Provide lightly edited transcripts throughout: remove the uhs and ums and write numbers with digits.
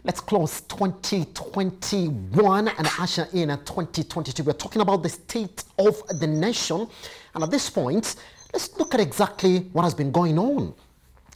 let's close 2021 and usher in 2022. We're talking about the state of the nation. And at this point, let's look at exactly what has been going on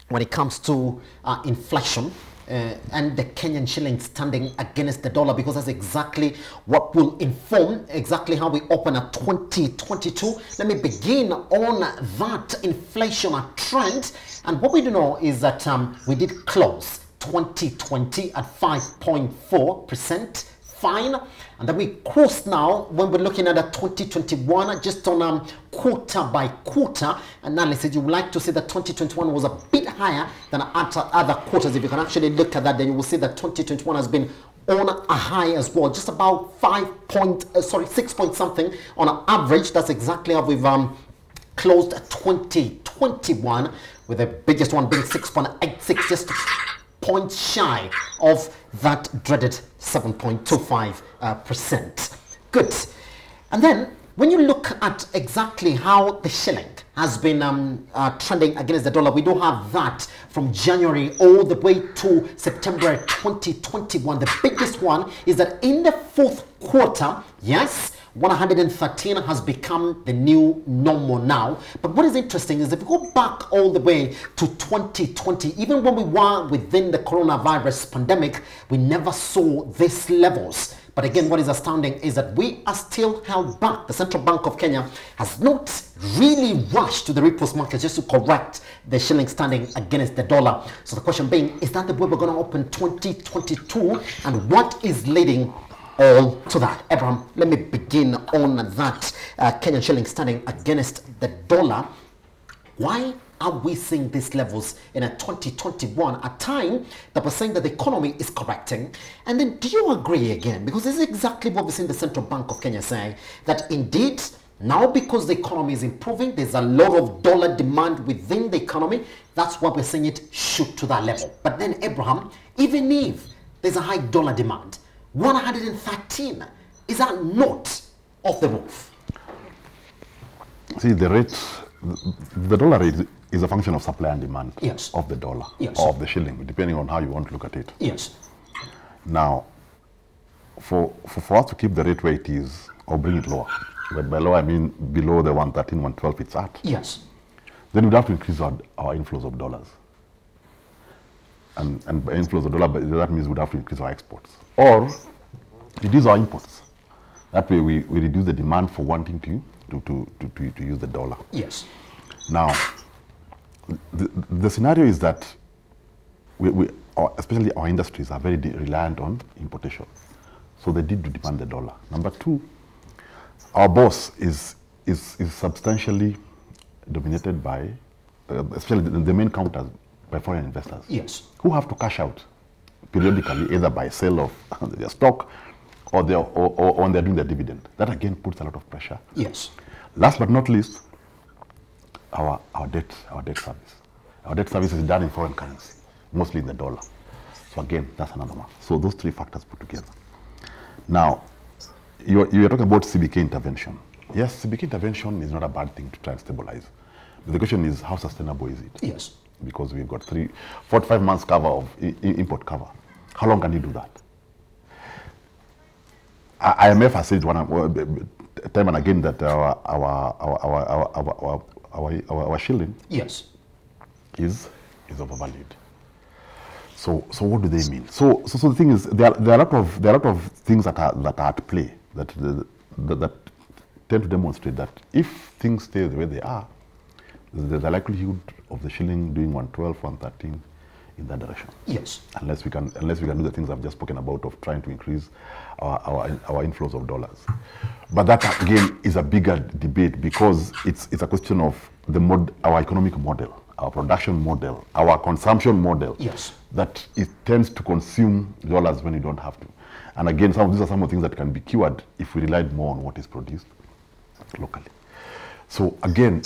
when it comes to inflation and the Kenyan shilling standing against the dollar, because that's exactly what will inform exactly how we open at 2022. Let me begin on that inflation trend. And what we do know is that we did close 2020 at 5.4%. Fine. And then we crossed now when we're looking at a 2021 just on quarter by quarter analysis. You would like to see that 2021 was a bit higher than other quarters. If you can actually look at that, then you will see that 2021 has been on a high as well, just about 6 point something on an average. That's exactly how we've closed 2021, with the biggest one being 6.86, just points shy of that dreaded 7.25%. Good. And then when you look at exactly how the shilling has been trending against the dollar, we do have that from January all the way to September 2021. The biggest one is that in the fourth quarter, yes, 113 has become the new normal now. But what is interesting is if you go back all the way to 2020, even when we were within the coronavirus pandemic, we never saw these levels. But again, what is astounding is that we are still held back. The Central Bank of Kenya has not really rushed to the repos market just to correct the shilling standing against the dollar. So the question being, is that the way we're going to open 2022? And what is leading all to that? Abraham, let me begin on that Kenyan shilling standing against the dollar. Why are we seeing these levels in a 2021, a time that we're saying that the economy is correcting? And then do you agree again? Because this is exactly what we're seeing the Central Bank of Kenya saying, that indeed now because the economy is improving, there's a lot of dollar demand within the economy. That's why we're seeing it shoot to that level. But then Abraham, even if there's a high dollar demand, 113, is that not off the roof? See, the rate, the dollar rate is a function of supply and demand, yes, of the dollar, yes, or of the shilling, depending on how you want to look at it. Yes. Now, for us to keep the rate where it is, or bring it lower, by lower I mean below the 113, 112 it's at, yes, then we'd have to increase our inflows of dollars. And by inflows of dollars, that means we'd have to increase our exports, or reduce our imports. That way we reduce the demand for wanting to use the dollar. Yes. Now, the scenario is that especially our industries are very reliant on importation. So they did demand the dollar. Number two, our boss is substantially dominated by, especially the main counters, by foreign investors. Yes. Who have to cash out periodically, either by sale of their stock or when they're doing their dividend. That again puts a lot of pressure. Yes. Last but not least, our debt service. Our debt service is done in foreign currency, mostly in the dollar. So again, that's another one. So those three factors put together. Now, you're talking about CBK intervention. Yes, CBK intervention is not a bad thing to try and stabilize. But the question is, how sustainable is it? Yes. Because we've got 45 months cover of import cover. How long can you do that? IMF has said time and again that our shilling, yes, is overvalued. So what do they mean? So the thing is, there are a lot of things that are at play that tend to demonstrate that if things stay the way they are, there's a likelihood of the shilling doing 112, 113 in that direction. Yes. Unless we can do the things I've just spoken about of trying to increase our inflows of dollars. But that again is a bigger debate, because it's a question of our economic model, our production model, our consumption model. Yes. That it tends to consume dollars when you don't have to. And again, these are some of the things that can be cured if we relied more on what is produced locally. So again,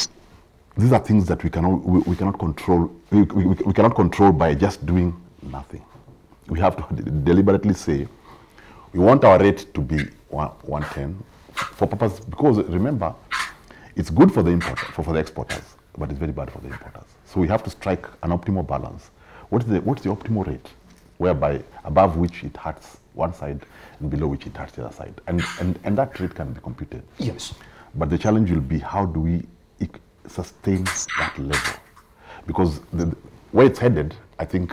these are things that we cannot control. We cannot control by just doing nothing. We have to deliberately say we want our rate to be 110 for purpose, because remember, it's good for the for the exporters, but it's very bad for the importers. So we have to strike an optimal balance. What's the optimal rate whereby above which it hurts one side and below which it hurts the other side. And that rate can be computed. Yes. But the challenge will be, how do we sustain that level? Because where it's headed, I think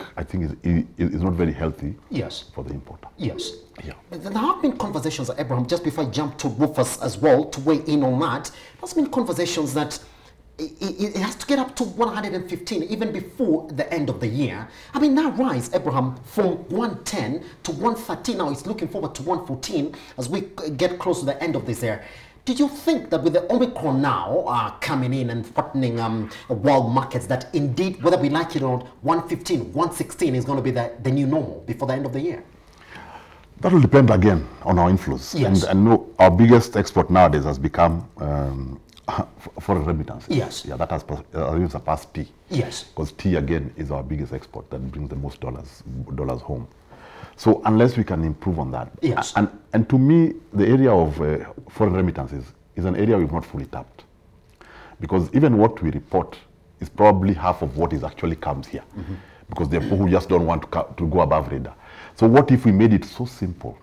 is not very healthy. Yes. For the importer. Yes. Yeah. There have been conversations, Abraham, just before I jump to Rufus as well, to weigh in on that. There's been conversations that it has to get up to 115 even before the end of the year. I mean, that rise, Abraham, from 110 to 113, now it's looking forward to 114 as we get close to the end of this year. Do you think that with the Omicron now coming in and threatening world markets, that indeed, whether we like it or not, 115, 116 is going to be the new normal before the end of the year? That will depend again on our inflows. Yes. And no, our biggest export nowadays has become foreign remittances. Yes. Yeah, that has surpassed tea. Yes. Because tea again is our biggest export that brings the most dollars home. So unless we can improve on that. Yes. And to me, the area of foreign remittances is an area we've not fully tapped. Because even what we report is probably half of what is actually comes here. Mm-hmm. Because there are people who just don't want to go above radar. So what if we made it so simple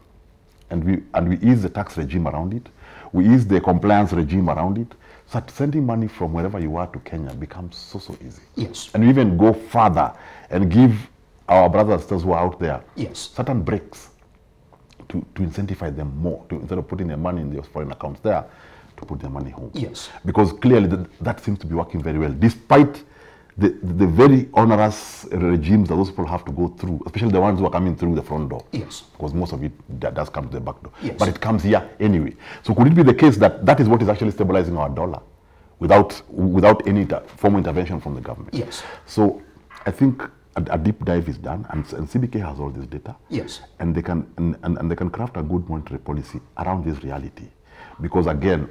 and we ease the tax regime around it, we ease the compliance regime around it, so that sending money from wherever you are to Kenya becomes so easy. Yes. And we even go further and give our brothers and sisters who are out there, yes, certain breaks to incentivize them more, instead of putting their money in those foreign accounts there, to put their money home. Yes. Because clearly that seems to be working very well, despite the very onerous regimes that those people have to go through, especially the ones who are coming through the front door. Yes. Because most of it does come to the back door. Yes. But it comes here anyway. So could it be the case that that is what is actually stabilizing our dollar without any formal intervention from the government? Yes. So I think a deep dive is done, and CBK has all this data. Yes. And they can and they can craft a good monetary policy around this reality, because again,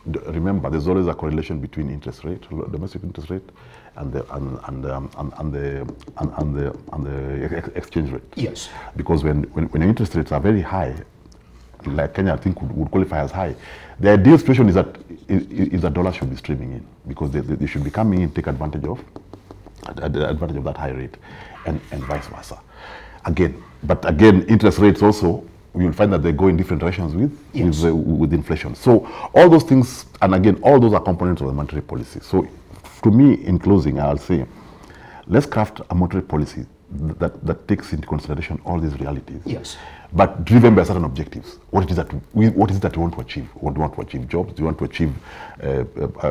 remember, there's always a correlation between interest rate, domestic interest rate, and the exchange rate. Yes. Because when interest rates are very high, like Kenya I think would qualify as high, the ideal situation is that dollars should be streaming in, because they should be coming in, take advantage of that high rate, and vice versa. But again, interest rates also, we will find that they go in different directions with inflation. So all those things, and again, all those are components of the monetary policy. So to me, in closing, I'll say, let's craft a monetary policy that takes into consideration all these realities. Yes. But driven by certain objectives. What is it that we want to achieve? Do you want to achieve jobs? Do you want to achieve a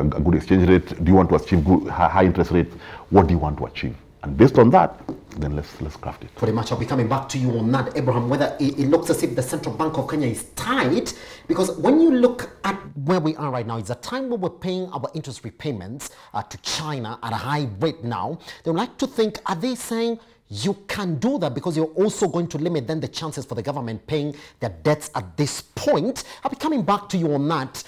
good exchange rate? Do you want to achieve high interest rates? What do you want to achieve? And based on that, then let's craft it. Pretty much, I'll be coming back to you on that, Abraham, whether it looks as if the Central Bank of Kenya is tight, because when you look at where we are right now, it's a time where we're paying our interest repayments to China at a high rate now. They would like to think, are they saying you can do that because you're also going to limit then the chances for the government paying their debts at this point? I'll be coming back to you on that.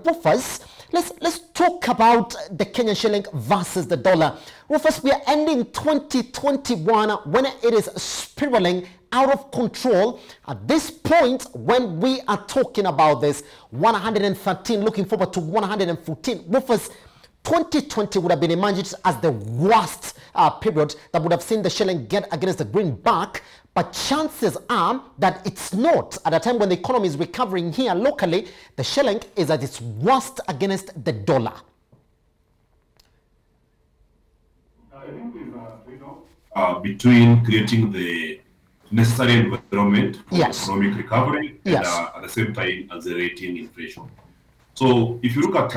Rufus, let's talk about the Kenyan shilling versus the dollar. Rufus, we are ending 2021 when it is spiraling out of control. At this point, when we are talking about this, 113, looking forward to 114. Rufus, 2020 would have been imagined as the worst period that would have seen the shilling get against the greenback, but chances are that it's not. At a time when the economy is recovering here locally, the shilling is at its worst against the dollar. I think between creating the necessary environment for economic recovery and at the same time accelerating inflation. So if you look at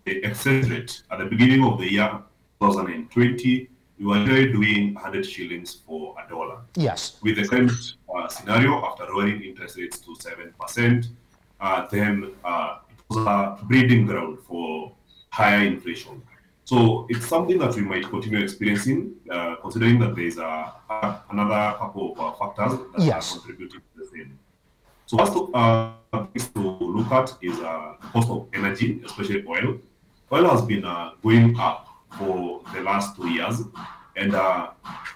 the exchange rate at the beginning of the year 2020, we were already doing 100 shillings for a dollar. Yes. With the current scenario, after lowering interest rates to 7%, then it was a breeding ground for higher inflation. So it's something that we might continue experiencing, considering that there is another couple of factors that are contributing to the same. So first things to look at is the cost of energy, especially oil. Oil has been going up for the last 2 years, and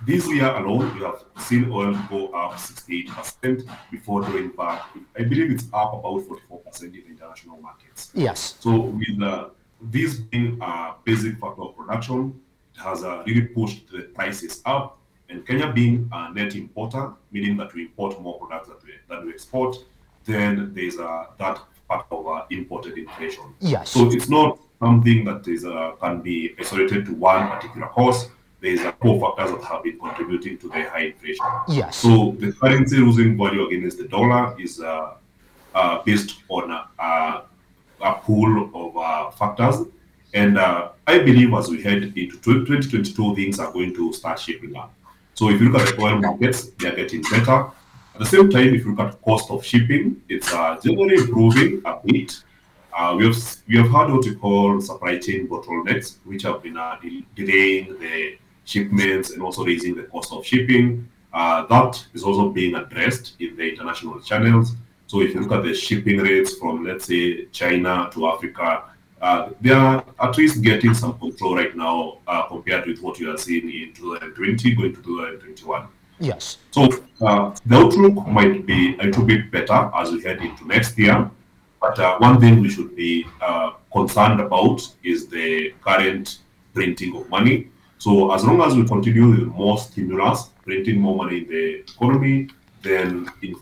this year alone, we have seen oil go up 68% before going back. I believe it's up about 44% in the international markets. Yes. So with this being a basic factor of production, it has really pushed the prices up, And Kenya being a net importer, meaning that we import more products than we export, then there's that part of imported inflation. Yes. So it's not something that is can be isolated to one particular cause. There's four factors that have been contributing to the high inflation. Yes. So the currency losing value against the dollar is based on a pool of factors. And I believe as we head into 2022, things are going to start shaping up. So if you look at the oil markets, they are getting better. At the same time, if you look at cost of shipping, it's generally improving a bit. We have had what we call supply chain bottlenecks, which have been delaying the shipments and also raising the cost of shipping. That is also being addressed in the international channels. So if you look at the shipping rates from, let's say, China to Africa, they are at least getting some control right now compared with what you are seeing in 2020 going to 2021. Yes. So the outlook might be a little bit better as we head into next year. But one thing we should be concerned about is the current printing of money. So as long as we continue with more stimulus, printing more money in the economy, then the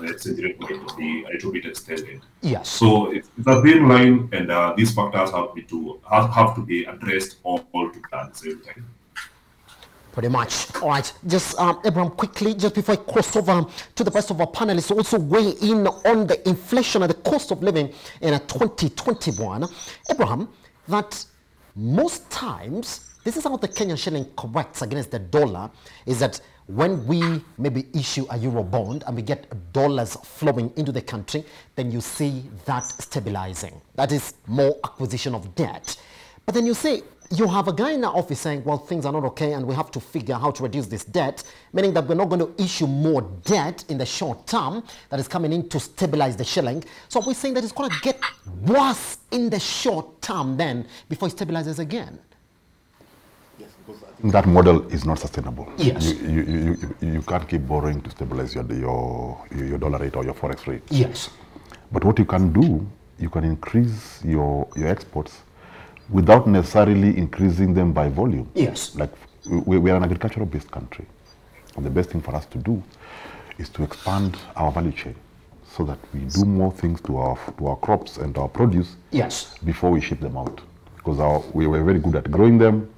exchange rate might be a little bit extended. Yes. So it's a thin line, and these factors have to be addressed all together at the same time. Pretty much. All right. Just, Abraham, quickly, just before I cross over to the rest of our panelists, also weigh in on the inflation and the cost of living in 2021. Abraham, that most times, this is how the Kenyan shilling corrects against the dollar, is that when we maybe issue a euro bond and we get dollars flowing into the country, then you see that stabilizing. That is more acquisition of debt. But then you say, you have a guy in the office saying, well, things are not okay and we have to figure out how to reduce this debt, meaning that we're not going to issue more debt in the short term that is coming in to stabilize the shilling. So we're saying that it's going to get worse in the short term then before it stabilizes again. Yes, because I think that model is not sustainable. Yes. You can't keep borrowing to stabilize your dollar rate or your forex rate. Yes. But what you can do, you can increase your exports without necessarily increasing them by volume. Yes. Like we are an agricultural-based country. And the best thing for us to do is to expand our value chain so that we do more things to our crops and our produce. Yes. Before we ship them out. Because we were very good at growing them,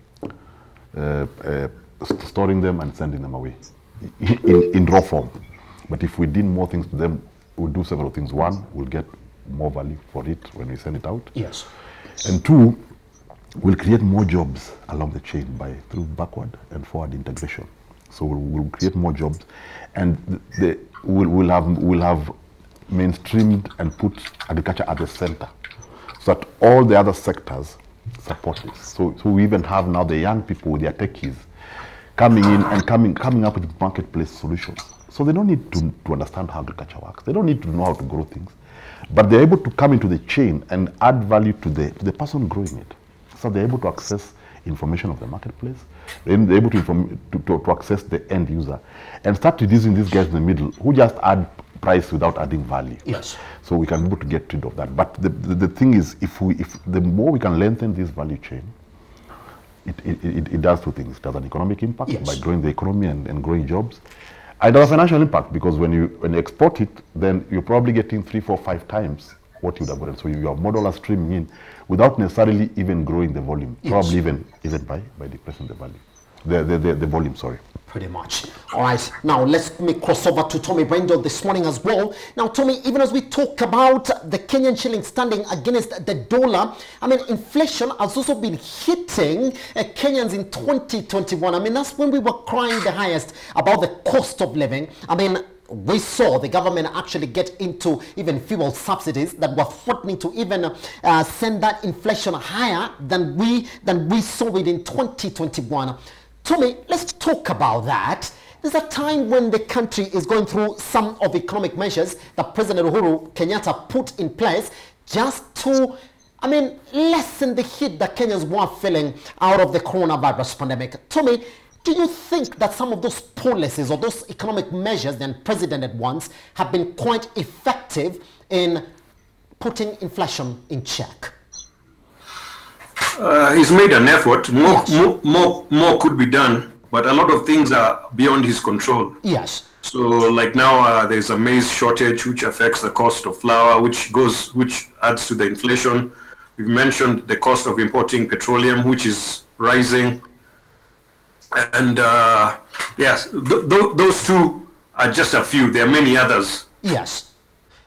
storing them and sending them away in raw form. But if we did more things to them, we'll do several things. One, we'll get more value for it when we send it out. Yes. And two, we'll create more jobs along the chain through backward and forward integration. So we'll create more jobs, and we'll have mainstreamed and put agriculture at the center, so that all the other sectors support this. So we even have now the young people with their techies coming in and coming up with marketplace solutions. So they don't need to understand how agriculture works. They don't need to know how to grow things, but they're able to come into the chain and add value to the person growing it. So they're able to access information of the marketplace. They're able to access the end user and start reducing these guys in the middle who just add price without adding value. Yes. So we can be able to get rid of that. But the thing is, if the more we can lengthen this value chain, it does two things. It has an economic impact, yes, by growing the economy and growing jobs. And it has a financial impact, because when you export it, then you're probably getting 3, 4, 5 times what you would have gotten. So you have more dollars streaming in without necessarily even growing the volume, yes, probably even by decreasing the value, the volume, sorry. Pretty much. All right, now let me cross over to Tommy Brendel this morning as well. Now, Tommy, even as we talk about the Kenyan shilling standing against the dollar, I mean, inflation has also been hitting Kenyans in 2021. I mean, that's when we were crying the highest about the cost of living. I mean, we saw the government actually get into even fuel subsidies that were threatening to even send that inflation higher than we saw it in 2021. Tommy, let's talk about that. There's a time when the country is going through some of the economic measures that President Uhuru Kenyatta put in place just to, I mean, lessen the hit that Kenyans were feeling out of the coronavirus pandemic. Tommy, do you think that some of those policies or those economic measures the president at once have been quite effective in putting inflation in check? He's made an effort. More could be done. but a lot of things are beyond his control. Yes. So like now there's a maize shortage, which affects the cost of flour, which adds to the inflation. We've mentioned the cost of importing petroleum, which is rising. And yes, those two are just a few. There are many others. Yes.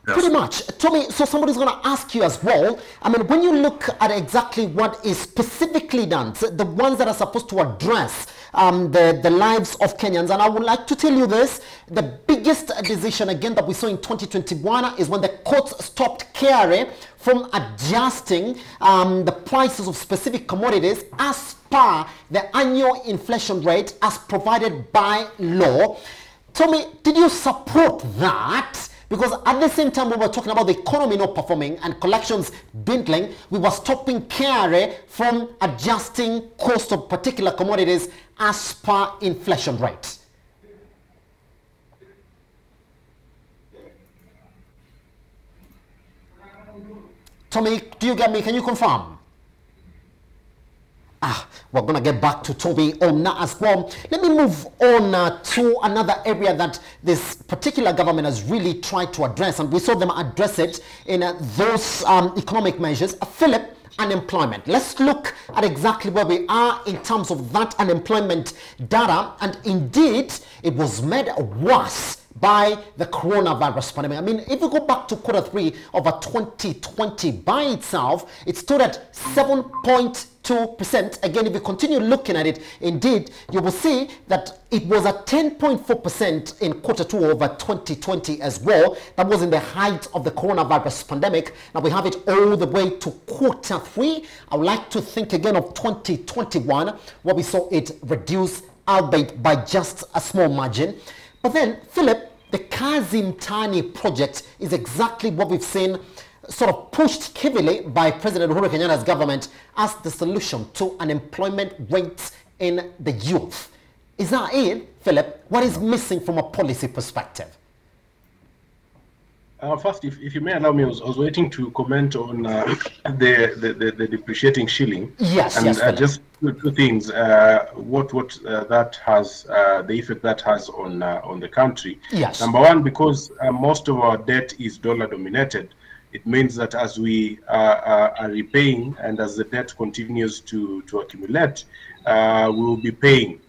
Yes. Pretty much. Tommy, so somebody's going to ask you as well. I mean, when you look at exactly what is specifically done, so the ones that are supposed to address the lives of Kenyans, and I would like to tell you this, the biggest decision again that we saw in 2021 is when the courts stopped KRA from adjusting the prices of specific commodities as per the annual inflation rate as provided by law. Tommy, did you support that? Because at the same time we were talking about the economy not performing and collections dwindling, we were stopping KRA from adjusting cost of particular commodities as per inflation rate. Tommy, do you get me? Can you confirm? We're going to get back to Toby on that as well. Let me move on to another area that this particular government has really tried to address, and we saw them address it in those economic measures. Philip, unemployment. Let's look at exactly where we are in terms of that unemployment data, and indeed it was made worse by the coronavirus pandemic. I mean, if you go back to Q3 of 2020 by itself, it stood at 7.2%. Again, if you continue looking at it, indeed, you will see that it was at 10.4% in Q2 of 2020 as well. That was in the height of the coronavirus pandemic. Now we have it all the way to Q3. I would like to think again of 2021, where we saw it reduce, albeit by just a small margin. But then, Philip, the Kazi Mtaani project is exactly what we've seen sort of pushed heavily by President Uhuru Kenyatta's government as the solution to unemployment rates in the youth. Is that it, Philip? What is missing from a policy perspective? First, if you may allow me, I was waiting to comment on the depreciating shilling. Yes, and yes. Just two things. What that has, the effect that has on the country. Yes. Number one, because most of our debt is dollar dominated, it means that as we are repaying and as the debt continues to accumulate, we will be paying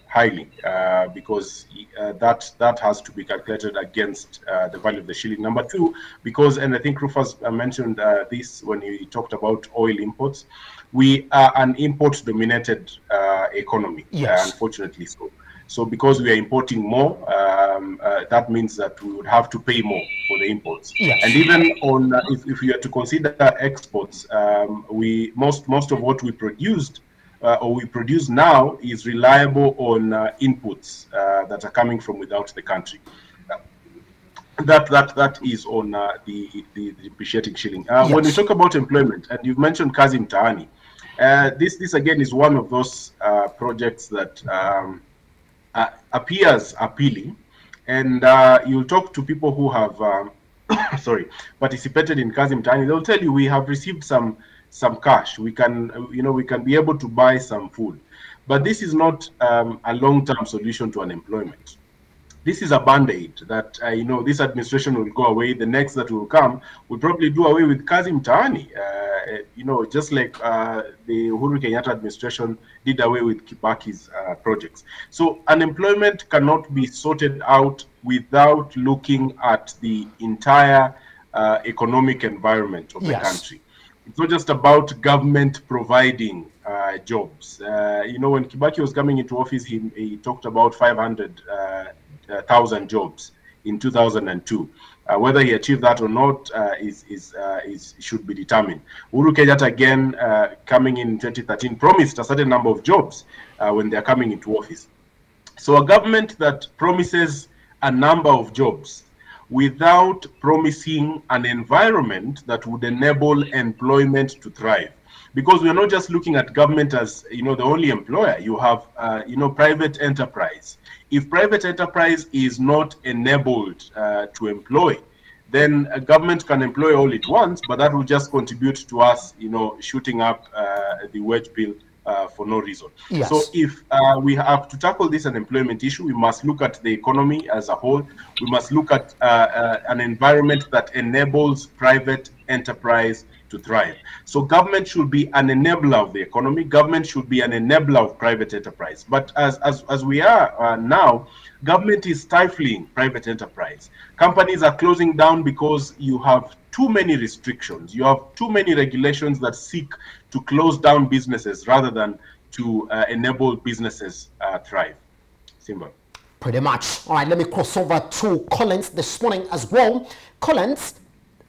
highly because that has to be calculated against the value of the shilling. Number two, because, and I think Rufus mentioned this when he talked about oil imports, we are an import-dominated economy, yes. Unfortunately so. So because we are importing more, that means that we would have to pay more for the imports. Yes. And even on, if we are to consider exports, most of what we produced or we produce now is reliable on inputs that are coming from without the country. That is on the depreciating shilling. Yes. When we talk about employment, and you've mentioned Kazi Mtaani, this again is one of those projects that appears appealing, and you'll talk to people who have participated in Kazi Mtaani. They'll tell you we have received some cash. We can be able to buy some food, but this is not a long-term solution to unemployment. This is a band-aid that this administration will go away. The next that will come will probably do away with Kazi Mtaani. Just like the Uhuru Kenyatta administration did away with Kibaki's projects. So unemployment cannot be sorted out without looking at the entire economic environment of the country. It's not just about government providing jobs. When Kibaki was coming into office, he talked about 500,000 jobs in 2002. Whether he achieved that or not should be determined. Uhuru Kenyatta again, coming in 2013, promised a certain number of jobs when they are coming into office. So a government that promises a number of jobs without promising an environment that would enable employment to thrive. Because we are not just looking at government as the only employer. You have private enterprise. If private enterprise is not enabled to employ, then a government can employ all it wants, but that will just contribute to us shooting up the wage bill for no reason. Yes. So if we have to tackle this unemployment issue, we must look at the economy as a whole. We must look at an environment that enables private enterprise to thrive. So government should be an enabler of the economy. Government should be an enabler of private enterprise. But as we are now, government is stifling private enterprise. Companies are closing down because you have too many restrictions. You have too many regulations that seek to close down businesses rather than to enable businesses thrive. Simba. Pretty much. All right, let me cross over to Collins this morning as well. Collins,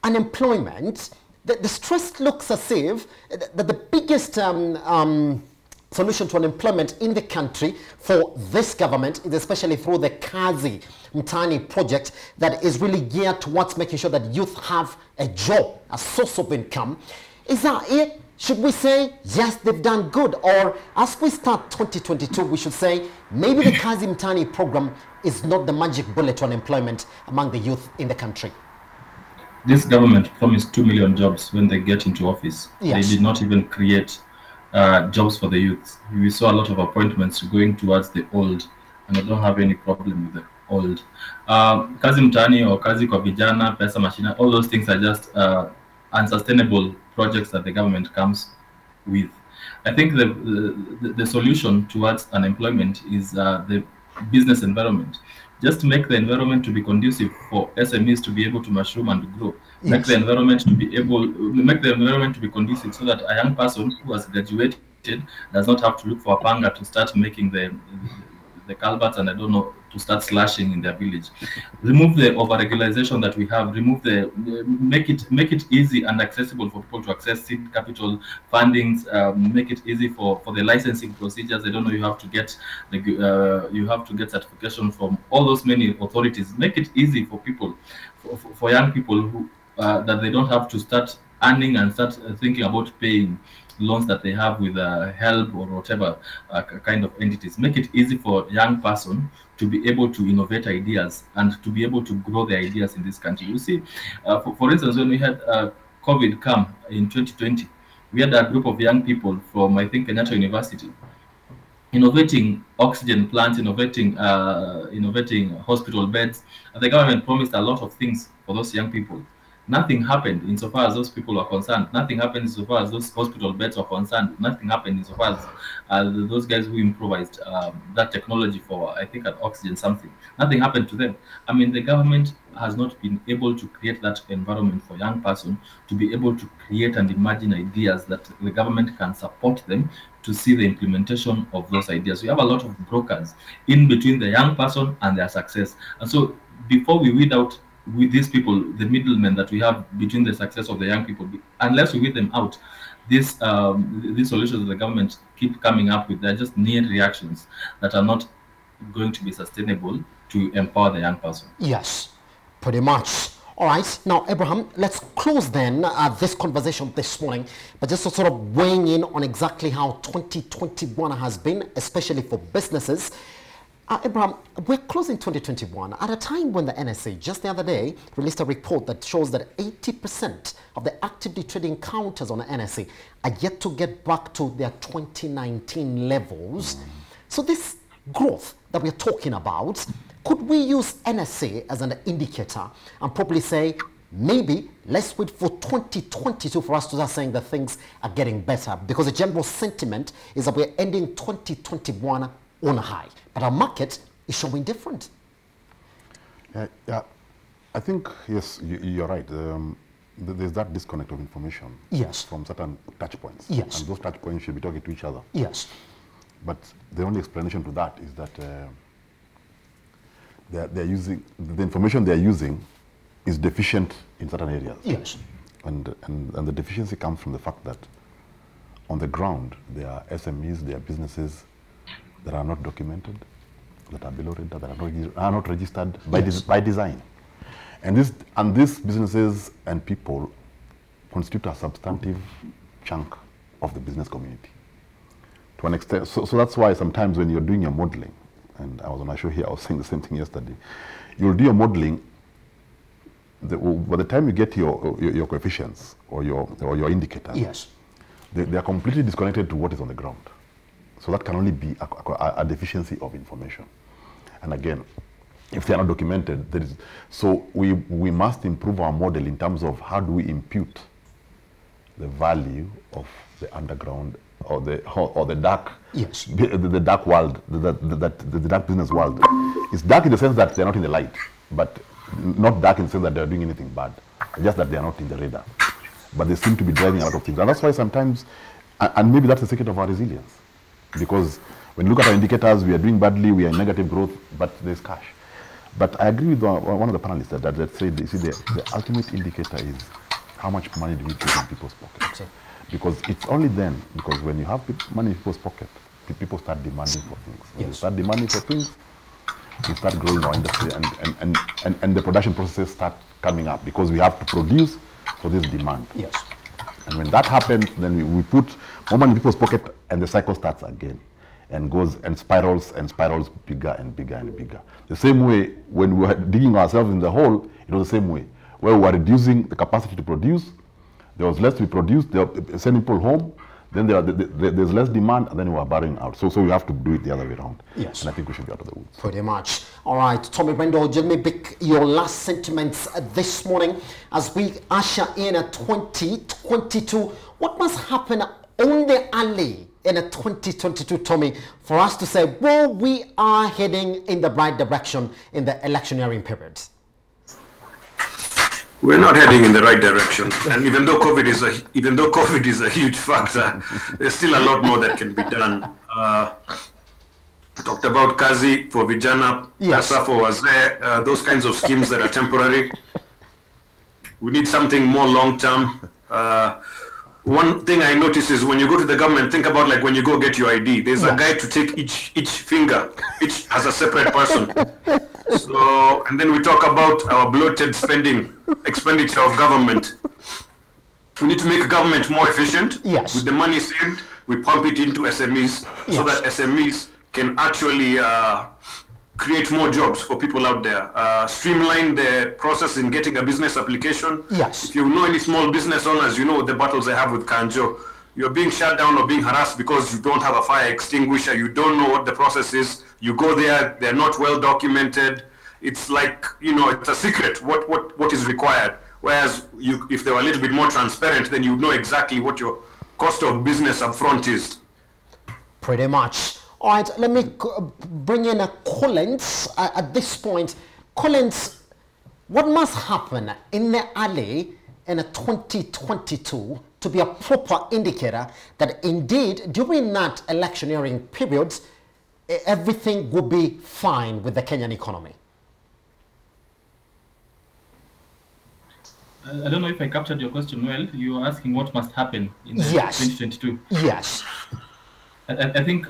unemployment. The stress looks as if the biggest solution to unemployment in the country for this government is especially through the Kazi Mtaani project that is really geared towards making sure that youth have a job, a source of income. Is that it? Should we say, yes, they've done good? Or as we start 2022, we should say, maybe the Kazi Mtaani program is not the magic bullet to unemployment among the youth in the country? This government promised 2 million jobs when they get into office. Yes. They did not even create jobs for the youth. We saw a lot of appointments going towards the old, and I don't have any problem with the old. Kazi Mtaani or Kazi kwa Vijana, Pesa Mashina, all those things are just unsustainable projects that the government comes with. I think the solution towards unemployment is the business environment. Just make the environment to be conducive for SMEs to be able to mushroom and grow. Yes. Make the environment to be conducive so that a young person who has graduated does not have to look for a panga to start making the culverts and I don't know, to start slashing in their village. Remove the over-regularization that we have. Make it easy and accessible for people to access seed capital fundings. Make it easy for the licensing procedures. I don't know. You have to get certification from all those many authorities. Make it easy for people, for young people who that they don't have to start earning and start thinking about paying loans that they have with HELB or whatever kind of entities. Make it easy for young person to be able to innovate ideas and to be able to grow their ideas in this country. You see, for instance, when we had COVID come in 2020, we had a group of young people from, I think, Kenyatta University, innovating oxygen plants, innovating hospital beds. And the government promised a lot of things for those young people. Nothing happened insofar as those people are concerned. Nothing happened insofar as those hospital beds are concerned. Nothing happened insofar as those guys who improvised that technology for, I think, an oxygen something. Nothing happened to them. I mean, the government has not been able to create that environment for young person to be able to create and imagine ideas that the government can support them to see the implementation of those ideas. We have a lot of brokers in between the young person and their success. And so before we weed out with these people, the middlemen that we have between the success of the young people, unless we weed them out, these solutions that the government keep coming up with, they're just near reactions that are not going to be sustainable to empower the young person. Yes, pretty much. All right, now Abraham, let's close then this conversation this morning, but just to sort of weighing in on exactly how 2021 has been, especially for businesses. Abraham, we're closing 2021 at a time when the NSA just the other day released a report that shows that 80% of the actively trading counters on the NSA are yet to get back to their 2019 levels. So this growth that we're talking about, could we use NSA as an indicator and probably say, maybe let's wait for 2022 for us to start saying that things are getting better? Because the general sentiment is that we're ending 2021 on a high, but our market is showing different. Yeah, I think, yes, you're right. There's that disconnect of information, yes, from certain touch points. Yes. And those touch points should be talking to each other. Yes. But the only explanation to that is that they're using, the information they're using is deficient in certain areas. Yes. And the deficiency comes from the fact that on the ground, there are SMEs, there are businesses that are not documented, that are below radar, that are not registered by, yes, by design. And these businesses and people constitute a substantive chunk of the business community. To an extent, so that's why sometimes when you're doing your modeling, and I was on a show here, I was saying the same thing yesterday, you'll do your modeling, by the time you get your coefficients or your indicators, yes, they are completely disconnected to what is on the ground. So that can only be a deficiency of information. And again, if they are not documented, so we must improve our model in terms of how do we impute the value of the underground or the dark, yes, the dark world, the dark business world. It's dark in the sense that they're not in the light, but not dark in the sense that they're doing anything bad, just that they are not in the radar. But they seem to be driving a lot of things, and that's why sometimes, and maybe that's the secret of our resilience, because when you look at our indicators, we are doing badly, we are in negative growth, but there's cash. But I agree with one of the panelists that said, you see, the ultimate indicator is how much money do we put in people's pockets. Okay. Because it's only then, because when you have money in people's pocket, people start demanding for things. When they start demanding for things, we start growing our industry, and the production processes start coming up, because we have to produce for this demand. Yes. And when that happens, then we put more money in people's pocket, and the cycle starts again, and goes and spirals bigger and bigger and bigger. The same way, when we were digging ourselves in the hole, it was the same way, where we were reducing the capacity to produce. There was less to be produced, they were sending people home, then there's less demand, and then we are borrowing out. So we have to do it the other way around. Yes. And I think we should be out of the woods. Pretty much. All right, Tommy Brendo, give me your last sentiments this morning as we usher in a 2022. What must happen on the alley in a 2022, Tommy, for us to say, well, we are heading in the right direction in the electioneering period? We're not heading in the right direction, and even though COVID is a huge factor, there's still a lot more that can be done. Talked about Kazi for Vijana, Kasafo was there, those kinds of schemes that are temporary. We need something more long-term. One thing I notice is when you go to the government, think about like when you go get your ID, there's a guy to take each finger, each as a separate person. So, and then we talk about our bloated expenditure of government. We need to make government more efficient. Yes. With the money saved, we pump it into SMEs so that SMEs can actually create more jobs for people out there. Streamline the process in getting a business application. Yes. If you know any small business owners, you know the battles they have with Kanjo. You're being shut down or being harassed because you don't have a fire extinguisher. You don't know what the process is. You go there, they're not well documented. It's like, it's a secret what is required. Whereas if they were a little bit more transparent, then you know exactly what your cost of business up front is. Pretty much. All right, let me bring in a Collins at this point. Collins, what must happen in the alley in a 2022 to be a proper indicator that indeed during that electioneering period, everything will be fine with the Kenyan economy? I don't know if I captured your question well. You were asking what must happen in 2022. Yes. I think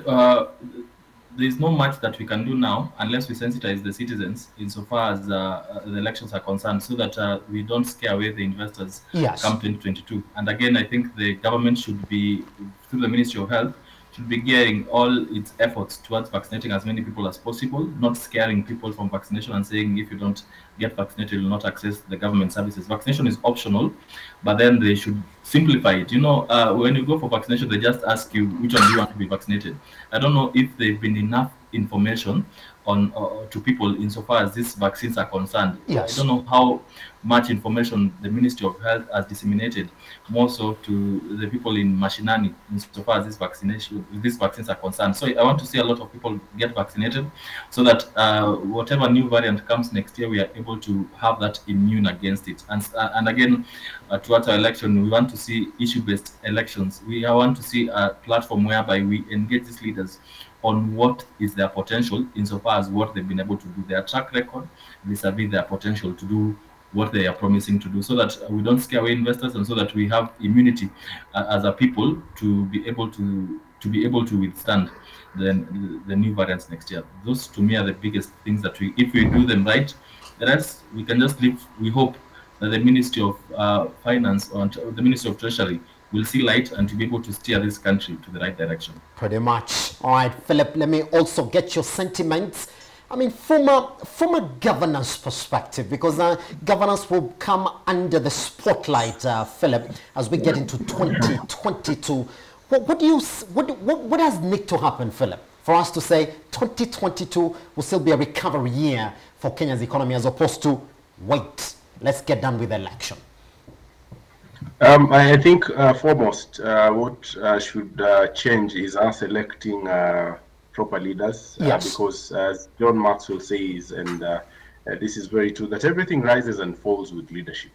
there's not much that we can do now unless we sensitize the citizens insofar as the elections are concerned, so that we don't scare away the investors come 2022. And again, I think the government should be, through the Ministry of Health, should be gearing all its efforts towards vaccinating as many people as possible, not scaring people from vaccination and saying if you don't get vaccinated, you will not access the government services. Vaccination is optional, but then they should simplify it. When you go for vaccination, they just ask you which one do you want to be vaccinated. I don't know if there's been enough information on to people insofar as these vaccines are concerned. Yes. I don't know how much information the Ministry of Health has disseminated, more so to the people in Mashinani insofar as these vaccines are concerned. So I want to see a lot of people get vaccinated so that whatever new variant comes next year, we are able to have that immune against it. And again, towards our election, we want to see issue-based elections. We want to see a platform whereby we engage these leaders on what is their potential insofar as what they've been able to do, their track record vis-a-vis their potential to do what they are promising to do, so that we don't scare away investors and so that we have immunity as a people to be able to withstand the new variants next year. Those to me are the biggest things that if we do them right, the rest we can just live. We hope that the Ministry of Finance or the Ministry of Treasury will see light and to be able to steer this country to the right direction. Pretty much. All right, Philip, let me also get your sentiments. I mean, from a governance perspective, because governance will come under the spotlight, Philip, as we get into 2022. What do you what does need to happen, Philip, for us to say 2022 will still be a recovery year for Kenya's economy, as opposed to wait, let's get done with the election? I think foremost, what should change is us electing proper leaders, Yes. because as John Maxwell says, and this is very true, that everything rises and falls with leadership.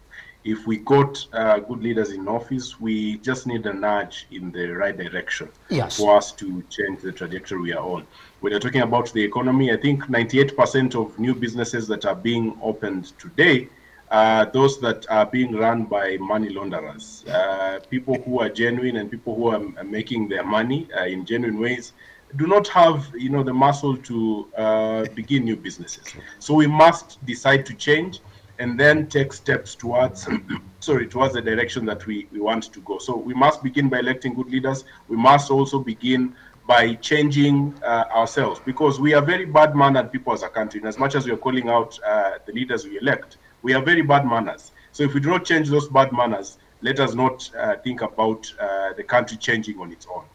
If we got good leaders in office, we just need a nudge in the right direction Yes. for us to change the trajectory we are on. When you're talking about the economy, I think 98% of new businesses that are being opened today are those that are being run by money launderers, people who are genuine and people who are making their money in genuine ways do not have, the muscle to begin new businesses. So we must decide to change and then take steps towards towards the direction that we want to go. So we must begin by electing good leaders. We must also begin by changing ourselves, because we are very bad-mannered people as a country. And as much as we are calling out the leaders we elect, we are very bad manners. So if we do not change those bad manners, let us not think about the country changing on its own.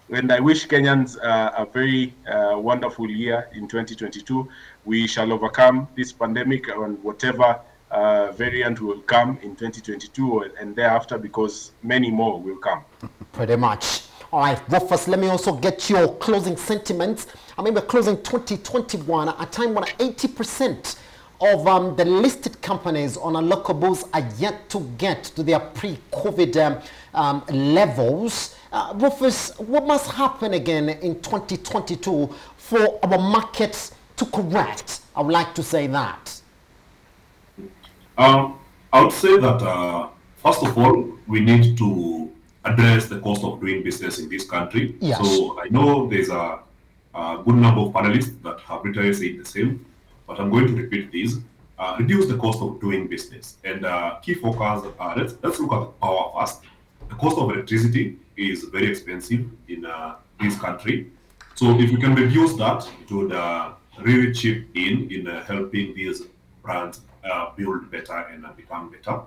And I wish Kenyans a very wonderful year in 2022. We shall overcome this pandemic and whatever variant will come in 2022 and thereafter, because many more will come. Pretty much. All right, Rufus, let me also get your closing sentiments. I mean, we're closing 2021 at a time when 80% of the listed companies on a local books are yet to get to their pre-COVID levels. Rufus, what must happen again in 2022 for our markets to correct? I would like to say that. I would say that first of all, we need to address the cost of doing business in this country. Yes. So I know there's a good number of panelists that have literally said the same, but I'm going to repeat this. Reduce the cost of doing business. And key focus, let's look at power first. The cost of electricity is very expensive in this country. So if we can reduce that, it would really chip in helping these brands build better and become better.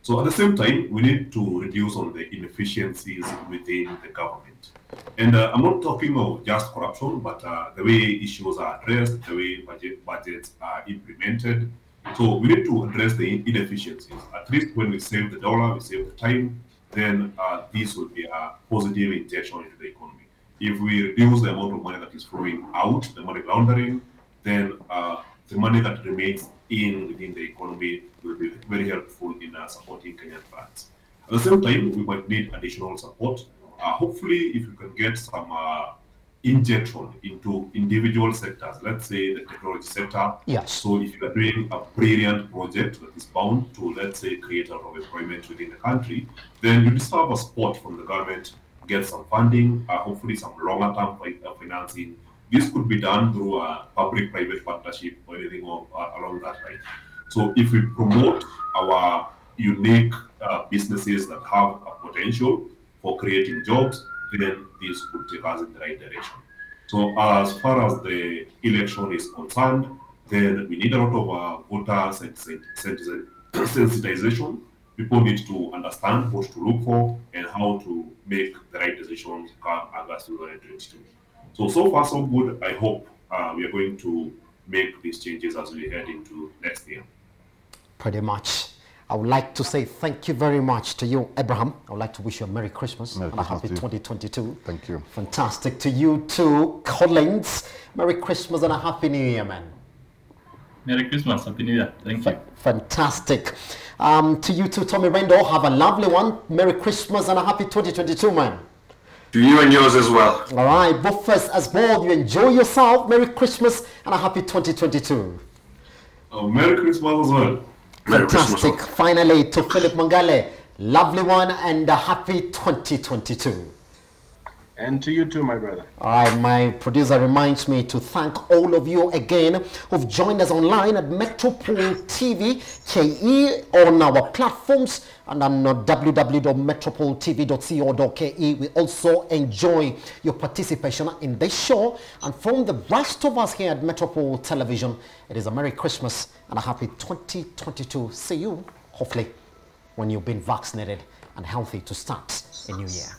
So at the same time, we need to reduce on the inefficiencies within the government. And I'm not talking of just corruption, but the way issues are addressed, the way budgets are implemented. So we need to address the inefficiencies. At least when we save the dollar, we save the time, then this will be a positive injection into the economy. If we reduce the amount of money that is flowing out, the money laundering, then the money that remains within the economy will be very helpful in supporting Kenyan brands. At the same time, we might need additional support. Hopefully, if you can get some injection into individual sectors, let's say the technology sector. Yes. So if you are doing a brilliant project that is bound to, let's say, create a lot of employment within the country, then you deserve a support from the government, get some funding, hopefully some longer-term financing. This could be done through a public-private partnership or anything along that line. So if we promote our unique businesses that have a potential for creating jobs, then this could take us in the right direction. So as far as the election is concerned, then we need a lot of voter sensitization. People need to understand what to look for and how to make the right decisions come August 2022. So far so good. I hope we are going to make these changes as we head into next year. Pretty much. I would like to say thank you very much to you, Abraham. I would like to wish you a Merry Christmas and a happy 2022. Thank you. Fantastic. To you too, Collins. Merry Christmas and a Happy New Year, man. Merry Christmas, Happy New Year. Thank you. Fantastic. To you too, Tommy Rendo. Have a lovely one. Merry Christmas and a happy 2022, man. To you and yours as well. All right, Rufus as well. You enjoy yourself. Merry Christmas and a happy 2022. Merry Christmas as well. Fantastic. Finally, to Philip Mongale, lovely one and a happy 2022. And to you too, my brother. All right, my producer reminds me to thank all of you again who've joined us online at Metropole TV KE on our platforms and on www.metropoletv.co.ke. We also enjoy your participation in this show. And from the rest of us here at Metropole Television, it is a Merry Christmas and a happy 2022. See you, hopefully, when you've been vaccinated and healthy to start a new year.